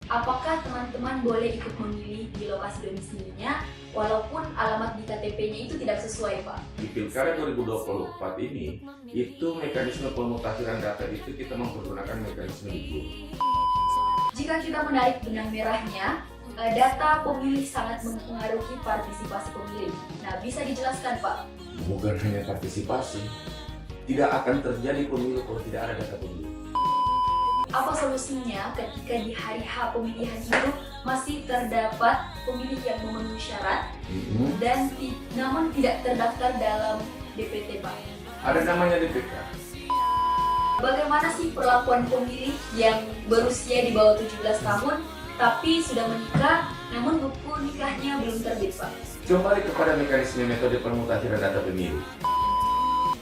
apakah teman-teman boleh ikut memilih di lokasi domisilinya walaupun alamat di KTP-nya itu tidak sesuai, Pak? Di Pilkada 2024 ini, itu mekanisme pemutakhiran data itu kita menggunakan mekanisme jujur. Jika kita menarik benang merahnya, data pemilih sangat mempengaruhi partisipasi pemilih. Nah, bisa dijelaskan, Pak? Bukan hanya partisipasi, tidak akan terjadi pemilu kalau tidak ada data pemilih. Apa solusinya ketika di hari H pemilihan itu masih terdapat pemilih yang memenuhi syarat dan namun tidak terdaftar dalam DPT, Pak? Ada namanya DPK. Bagaimana sih perlakuan pemilih yang berusia di bawah 17 tahun tapi sudah menikah namun buku nikahnya belum terbit, Pak? Kembali kepada mekanisme metode pemutakhiran data pemilu.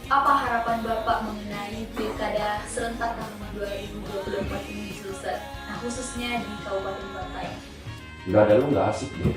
Apa harapan Bapak mengenai Pilkada serentak tahun 2024 ini selesai? Nah, khususnya di Kabupaten Bantaeng. Nggak ada lu nggak asik deh.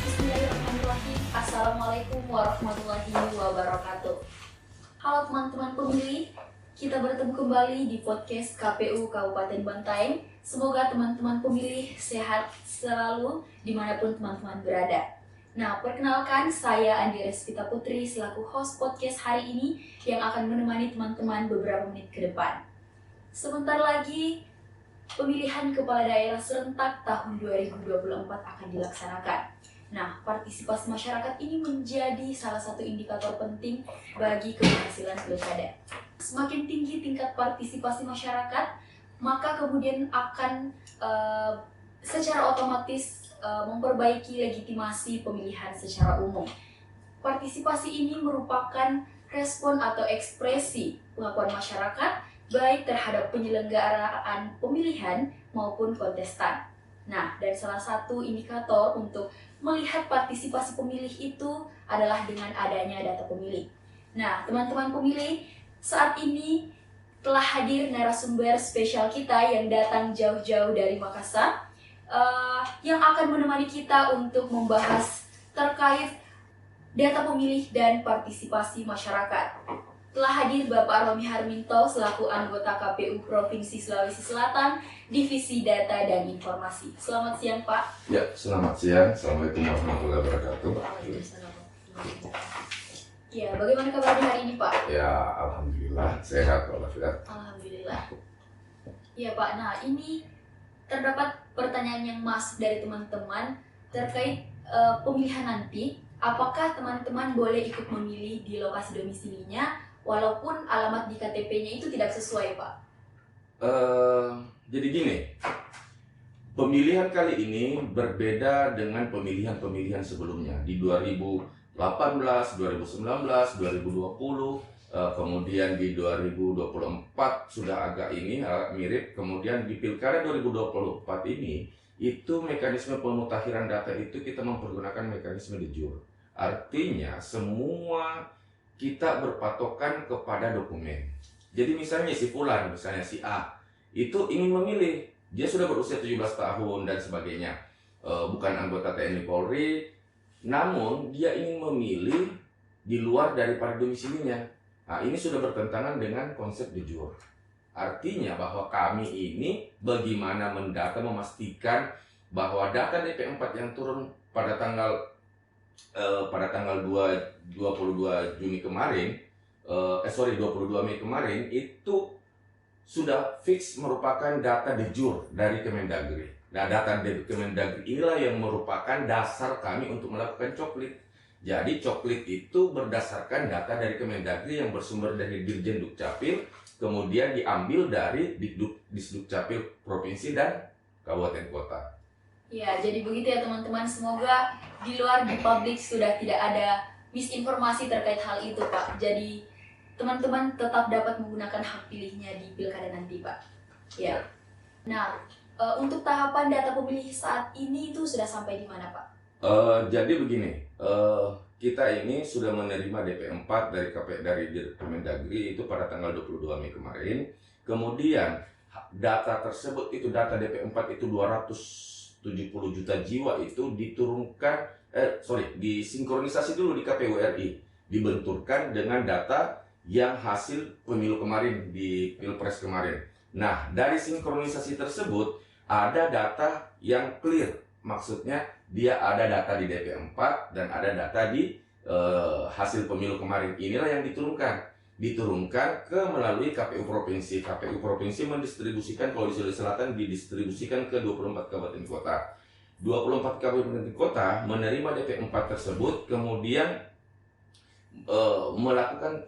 Bismillahirrahmanirrahim. Assalamualaikum warahmatullahi wabarakatuh. Halo teman-teman pemilih, kita bertemu kembali di podcast KPU Kabupaten Bantaeng. Semoga teman-teman pemilih sehat selalu dimanapun teman-teman berada. Nah, perkenalkan saya Andi Resvita Putri selaku host podcast hari ini yang akan menemani teman-teman beberapa menit ke depan. Sebentar lagi pemilihan kepala daerah serentak tahun 2024 akan dilaksanakan. Nah, partisipasi masyarakat ini menjadi salah satu indikator penting bagi keberhasilan pilkada. Semakin tinggi tingkat partisipasi masyarakat, maka kemudian akan secara otomatis memperbaiki legitimasi pemilihan secara umum. Partisipasi ini merupakan respon atau ekspresi pengakuan masyarakat baik terhadap penyelenggaraan pemilihan maupun kontestan. Nah, dan salah satu indikator untuk melihat partisipasi pemilih itu adalah dengan adanya data pemilih. Nah, teman-teman pemilih, saat ini telah hadir narasumber spesial kita yang datang jauh-jauh dari Makassar, yang akan menemani kita untuk membahas terkait data pemilih dan partisipasi masyarakat. Telah hadir Bapak Romi Harminto selaku anggota KPU Provinsi Sulawesi Selatan, Divisi Data dan Informasi. Selamat siang, Pak. Ya, selamat siang. Assalamualaikum warahmatullahi wabarakatuh. Ya, bagaimana kabarnya hari ini, Pak? Ya, alhamdulillah sehat walafiat. Alhamdulillah. Ya, Pak. Nah, ini terdapat pertanyaan yang masuk dari teman-teman terkait pemilihan nanti. Apakah teman-teman boleh ikut memilih di lokasi domisilinya walaupun alamat di KTP-nya itu tidak sesuai, Pak? Jadi gini, pemilihan kali ini berbeda dengan pemilihan-pemilihan sebelumnya di 2018, 2019, 2020, kemudian di 2024 sudah agak mirip, kemudian di Pilkada 2024 ini itu mekanisme pemutakhiran data itu kita mempergunakan mekanisme de jure. Artinya semua kita berpatokan kepada dokumen. Jadi misalnya si Fulan, misalnya si A, itu ingin memilih, dia sudah berusia 17 tahun dan sebagainya, bukan anggota TNI Polri, namun dia ingin memilih di luar daripada domisilinya. Nah, ini sudah bertentangan dengan konsep de jure. Artinya bahwa kami ini bagaimana mendata memastikan bahwa data DP4 yang turun pada tanggal 22 Juni kemarin, 22 Mei kemarin itu sudah fix merupakan data de jure dari Kemendagri. Nah, data dari Kemendagri inilah yang merupakan dasar kami untuk melakukan coklit. Jadi coklit itu berdasarkan data dari Kemendagri yang bersumber dari Dirjen Dukcapil, kemudian diambil dari Disdukcapil Provinsi dan Kabupaten Kota. Ya, jadi begitu ya teman-teman. Semoga di luar di publik sudah tidak ada misinformasi terkait hal itu, Pak. Jadi teman-teman tetap dapat menggunakan hak pilihnya di pilkada nanti, Pak. Ya. Nah, untuk tahapan data pemilih saat ini itu sudah sampai di mana, Pak? Jadi begini, kita ini sudah menerima DP4 dari Kemendagri itu pada tanggal 22 Mei kemarin. Kemudian data tersebut itu data DP4 itu 270 juta jiwa itu diturunkan disinkronisasi dulu di KPU RI, dibenturkan dengan data yang hasil pemilu kemarin di Pilpres kemarin. Nah, dari sinkronisasi tersebut ada data yang clear. Maksudnya dia ada data di DP4 dan ada data di hasil pemilu kemarin. Inilah yang diturunkan ke melalui KPU Provinsi. KPU Provinsi mendistribusikan, kalau di Sulawesi Selatan didistribusikan ke 24 kabupaten kota. 24 kabupaten kota menerima DP4 tersebut, kemudian melakukan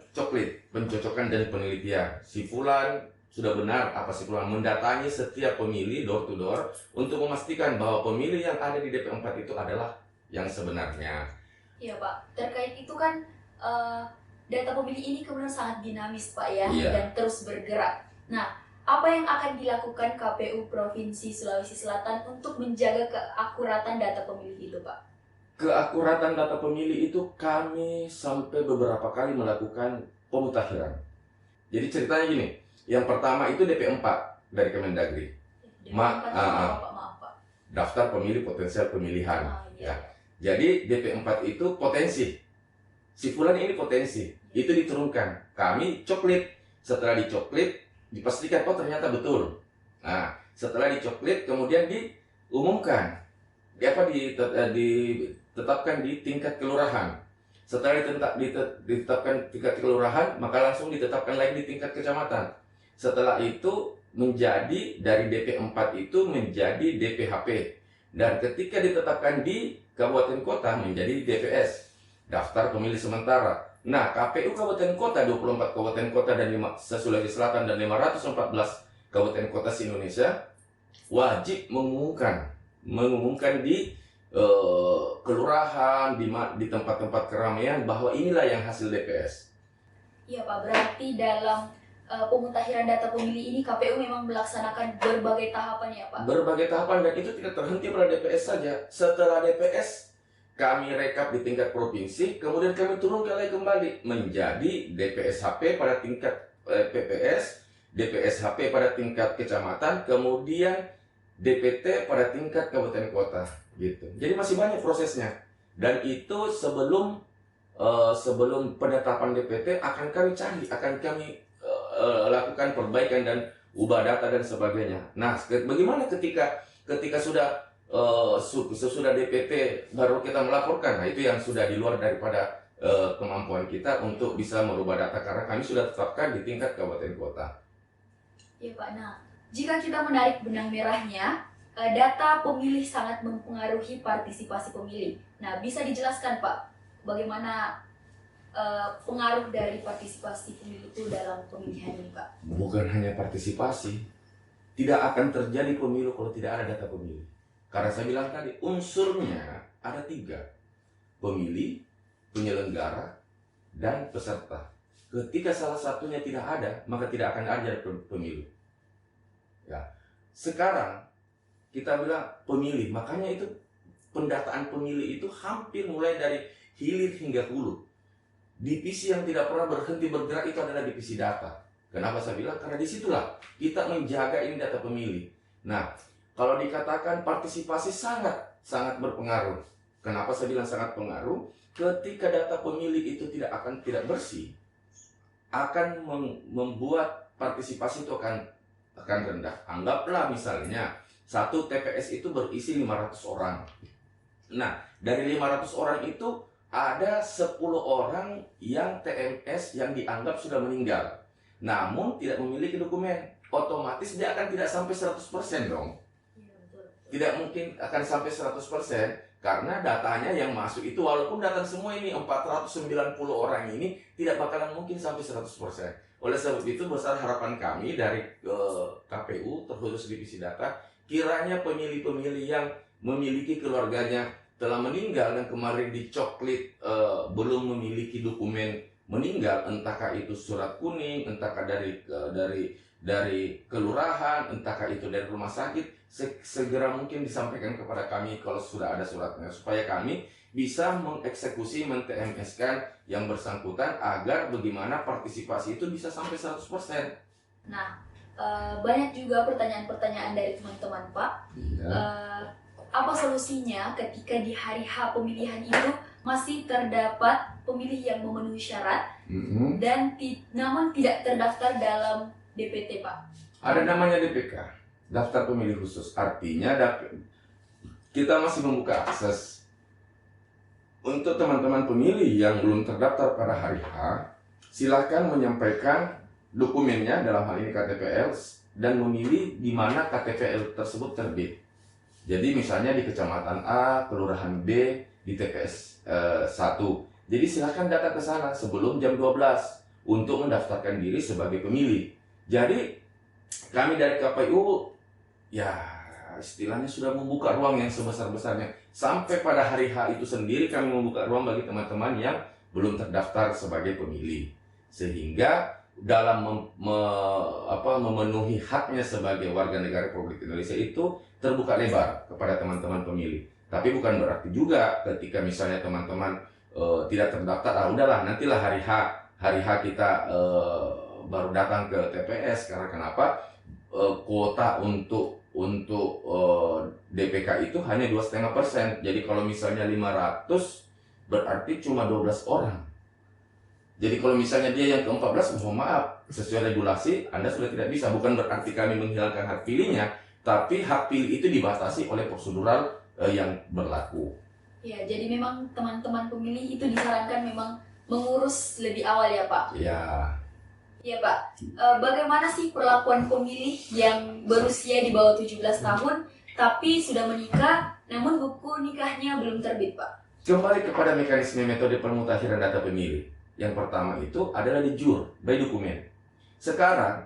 pencocokan dari penelitian. Si fulan sudah benar apa si fulan, mendatangi setiap pemilih door to door untuk memastikan bahwa pemilih yang ada di DP4 itu adalah yang sebenarnya. Iya Pak, terkait itu kan data pemilih ini kemudian sangat dinamis Pak ya, Iya. dan terus bergerak. Nah, apa yang akan dilakukan KPU Provinsi Sulawesi Selatan untuk menjaga keakuratan data pemilih itu Pak? Keakuratan data pemilih itu kami sampai beberapa kali melakukan pemutakhiran. Jadi ceritanya gini, yang pertama itu DP4 dari Kemendagri. Maaf Pak. Daftar pemilih potensial pemilihan. Iya. Jadi DP4 itu potensi. Si fulan ini potensi. Itu diturunkan. Kami coklit. Setelah dicoklit, dipastikan oh ternyata betul. Nah, setelah dicoklit kemudian diumumkan. Ditetapkan di tingkat kelurahan. Setelah ditetapkan tingkat kelurahan, maka langsung ditetapkan lagi di tingkat kecamatan. Setelah itu menjadi dari DP4 itu menjadi DPHP. Dan ketika ditetapkan di kabupaten kota menjadi DPS, daftar pemilih sementara. Nah, KPU kabupaten kota, 24 kabupaten kota dan Sulawesi Selatan dan 514 kabupaten kota se-Indonesia wajib mengumumkan di kelurahan, di tempat-tempat keramaian bahwa inilah yang hasil DPS. Iya Pak, berarti dalam pemutakhiran data pemilih ini KPU memang melaksanakan berbagai tahapan ya Pak? Berbagai tahapan, dan itu tidak terhenti pada DPS saja. Setelah DPS, kami rekap di tingkat provinsi, kemudian kami turunkan lagi kembali menjadi DPSHP pada tingkat PPS, DPSHP pada tingkat kecamatan, kemudian DPT pada tingkat kabupaten kota, gitu. Jadi masih banyak prosesnya. Dan itu sebelum penetapan DPT akan kami lakukan perbaikan dan ubah data dan sebagainya. Nah, bagaimana ketika sudah sesudah DPT baru kita melaporkan? Nah, itu yang sudah di luar daripada kemampuan kita untuk bisa merubah data karena kami sudah tetapkan di tingkat kabupaten kota. Iya Pak. Nah, jika kita menarik benang merahnya, data pemilih sangat mempengaruhi partisipasi pemilih. Nah, bisa dijelaskan Pak, bagaimana pengaruh dari partisipasi pemilih itu dalam pemilihan ini Pak? Bukan hanya partisipasi, tidak akan terjadi pemilu kalau tidak ada data pemilih. Karena saya bilang tadi, unsurnya ada 3. Pemilih, penyelenggara, dan peserta. Ketika salah satunya tidak ada, maka tidak akan ada pemilu. Ya. Sekarang kita bilang pemilih, makanya itu pendataan pemilih itu hampir mulai dari hilir hingga hulu. Divisi yang tidak pernah berhenti bergerak itu adalah divisi data. Kenapa saya bilang? Karena disitulah kita menjaga ini data pemilih. Nah, kalau dikatakan partisipasi sangat berpengaruh. Kenapa saya bilang sangat pengaruh? Ketika data pemilih itu tidak bersih, akan membuat partisipasi itu akan rendah. Anggaplah misalnya satu TPS itu berisi 500 orang. Nah, dari 500 orang itu ada 10 orang yang TMS yang dianggap sudah meninggal, namun tidak memiliki dokumen. Otomatis dia akan tidak sampai 100% dong. Iya, betul. Tidak mungkin akan sampai 100% karena datanya yang masuk itu walaupun datang semua ini 490 orang ini tidak bakalan mungkin sampai 100%. Oleh sebab itu besar harapan kami dari KPU terkhusus divisi data, kiranya pemilih-pemilih yang memiliki keluarganya telah meninggal dan kemarin dicoklit belum memiliki dokumen meninggal, entahkah itu surat kuning, entahkah dari kelurahan, entahkah itu dari rumah sakit, segera mungkin disampaikan kepada kami kalau sudah ada suratnya, supaya kami bisa mengeksekusi, men-TMS-kan yang bersangkutan agar bagaimana partisipasi itu bisa sampai 100%. Nah, banyak juga pertanyaan-pertanyaan dari teman-teman, Pak. Iya. Apa solusinya ketika di hari H pemilihan itu masih terdapat pemilih yang memenuhi syarat dan namun tidak terdaftar dalam DPT, Pak? Ada namanya DPK, daftar pemilih khusus. Artinya kita masih membuka akses untuk teman-teman pemilih yang belum terdaftar pada hari H. Silakan menyampaikan dokumennya, dalam hal ini KTPL, dan memilih di mana KTPL tersebut terbit. Jadi misalnya di Kecamatan A, Kelurahan B, di TPS 1. Jadi silakan datang ke sana sebelum jam 12 untuk mendaftarkan diri sebagai pemilih. Jadi kami dari KPU ya istilahnya sudah membuka ruang yang sebesar-besarnya. Sampai pada hari H itu sendiri kami membuka ruang bagi teman-teman yang belum terdaftar sebagai pemilih. Sehingga dalam memenuhi haknya sebagai warga negara Republik Indonesia itu terbuka lebar kepada teman-teman pemilih. Tapi bukan berarti juga ketika misalnya teman-teman tidak terdaftar, udahlah nantilah hari H kita baru datang ke TPS. Karena kenapa? Kuota untuk DPK itu hanya 2,5%. Jadi kalau misalnya 500 berarti cuma 12 orang. Jadi kalau misalnya dia yang ke-14, mohon maaf, sesuai regulasi Anda sudah tidak bisa. Bukan berarti kami menghilangkan hak pilihnya, tapi hak pilih itu dibatasi oleh prosedural yang berlaku. Ya, jadi memang teman-teman pemilih itu disarankan memang mengurus lebih awal ya, Pak? Ya. Iya, Pak. Bagaimana sih perlakuan pemilih yang berusia di bawah 17 tahun tapi sudah menikah namun buku nikahnya belum terbit, Pak? Kembali kepada mekanisme metode pemutakhiran data pemilih. Yang pertama itu adalah di jur, by dokumen. Sekarang,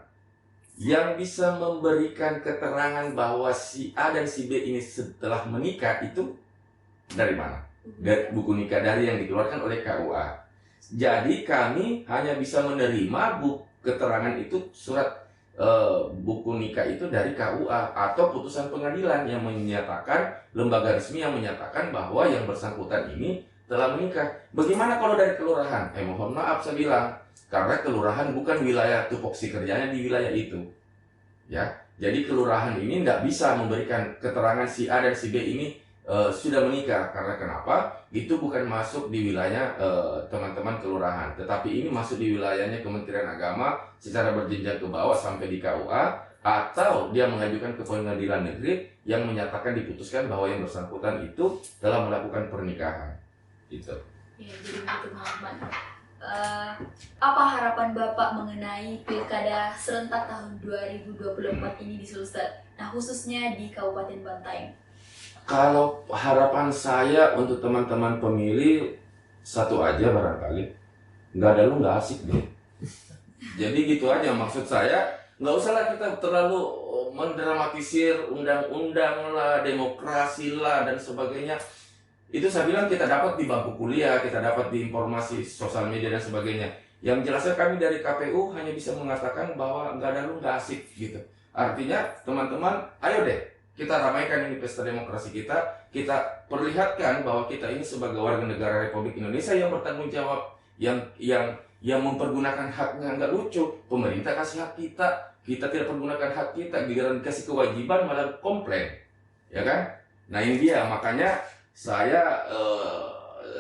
yang bisa memberikan keterangan bahwa si A dan si B ini setelah menikah itu dari mana? Dari buku nikah, dari yang dikeluarkan oleh KUA. Jadi kami hanya bisa menerima keterangan itu, surat buku nikah itu dari KUA atau putusan pengadilan yang menyatakan, lembaga resmi yang menyatakan bahwa yang bersangkutan ini telah menikah. Bagaimana kalau dari kelurahan? Mohon maaf saya bilang, karena kelurahan bukan wilayah tupoksi kerjanya di wilayah itu. Ya, jadi kelurahan ini tidak bisa memberikan keterangan si A dan si B ini sudah menikah. Karena kenapa? Itu bukan masuk di wilayah teman-teman kelurahan, tetapi ini masuk di wilayahnya Kementerian Agama secara berjenjang ke bawah sampai di KUA, atau dia mengajukan ke pengadilan negeri yang menyatakan diputuskan bahwa yang bersangkutan itu telah melakukan pernikahan. Gitu. Ya, jadi begitu teman-teman. Apa harapan Bapak mengenai Pilkada serentak tahun 2024 ini di Sulsel? Nah, khususnya di Kabupaten Bantaeng. Kalau harapan saya untuk teman-teman pemilih satu aja barangkali, nggak ada lu nggak asik deh. Jadi gitu aja, maksud saya nggak usahlah kita terlalu mendramatisir undang-undang lah, demokrasi lah dan sebagainya. Itu saya bilang kita dapat di bangku kuliah, kita dapat di informasi sosial media dan sebagainya. Yang jelasnya kami dari KPU hanya bisa mengatakan bahwa nggak ada lu nggak asik gitu. Artinya teman-teman, ayo deh kita ramaikan ini pesta demokrasi kita perlihatkan bahwa kita ini sebagai warga negara Republik Indonesia yang bertanggung jawab, yang mempergunakan haknya. Nggak lucu, pemerintah kasih hak kita tidak pergunakan hak kita, giliran dikasih kewajiban malah komplain, ya kan? Nah ini dia, makanya saya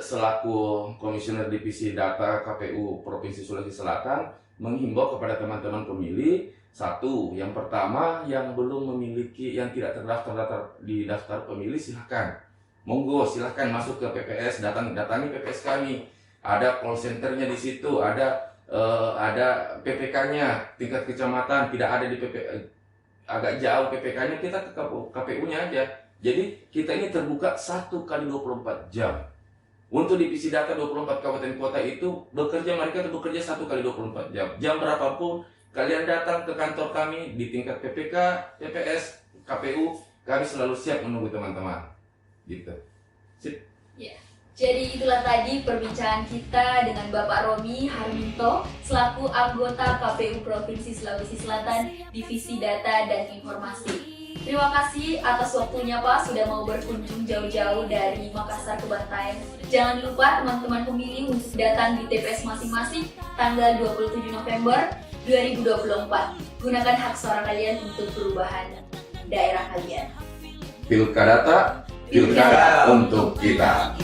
selaku Komisioner Divisi Data KPU Provinsi Sulawesi Selatan menghimbau kepada teman-teman pemilih, satu, yang pertama yang belum memiliki, yang tidak terdaftar di daftar pemilih, silahkan monggo silahkan masuk ke PPS, datangi PPS kami, ada call centernya di situ, ada PPK-nya tingkat kecamatan, tidak ada di agak jauh PPK-nya, kita ke KPU-nya aja. Jadi kita ini terbuka 1 kali 24 jam. Untuk divisi data 24 kabupaten kota itu mereka bekerja 1 kali 24 jam. Jam berapapun kalian datang ke kantor kami di tingkat PPK, PPS, KPU, kami selalu siap menunggu teman-teman. Gitu. Sip. Ya. Jadi itulah tadi perbincangan kita dengan Bapak Romi Harminto selaku anggota KPU Provinsi Sulawesi Selatan Divisi Data dan Informasi. Terima kasih atas waktunya Pak sudah mau berkunjung jauh-jauh dari Makassar ke Bantaeng. Jangan lupa teman-teman pemilih untuk datang di TPS masing-masing tanggal 27 November 2024. Gunakan hak suara kalian untuk perubahan daerah kalian. Pilkada, pilkada untuk kita.